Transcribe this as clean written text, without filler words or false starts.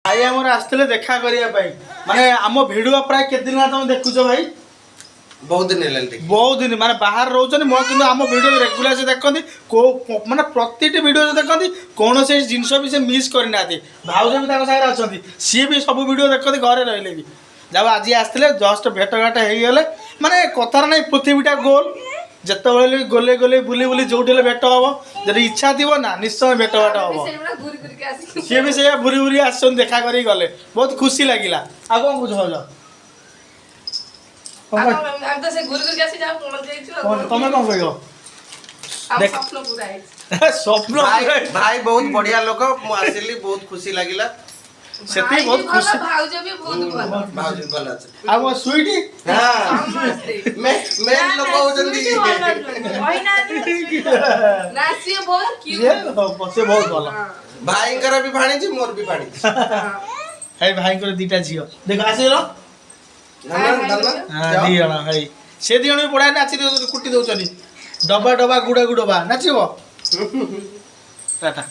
भाई आमर आसते देखा करने माने आम भिडियो प्राय के दिन तुम देखुच भाई बहुत दिन बहुत दिन माने बाहर रोचन मो कि आम वीडियो रेगुलर से देखते को माने प्रति वीडियो देखते कौन से जिनस भी से मिस करना भाउज भी सागर अच्छा सी भी सब वीडियो देखते घरे रहिले भी जब आज आसते जस्ट भेटघाट हो गले माने कथार ना पृथ्वीटा गोल जिते बड़े गले गले बुली बुली जो भेट हम जब इच्छा थी ना निश्चय भेटघाट हम सी भी से बुरी बुरी आस देखा कर गले बहुत खुशी लगिला आ कौन बुझ तमें कौन कह स्वप्न भाई बहुत बढ़िया लोक मुझे बहुत खुशी लगिला से बहुत खुशी भाउज भी बहुत भाउजी भल अच्छे आ वो स्वीटी हाँ मैं लोक होजंदी ना से बहुत क्यूट ये से बहुत भल भाई कर भी भाणी छी मोर भी भाणी है भाई को दीटा झियो देखो आसिलो धन्ना धन्ना हां दी जणा है से दी जण भी पड़ा नाची दो कुटी दउचनी डबा डबा गुडा गुडबा नाचिबो टाटा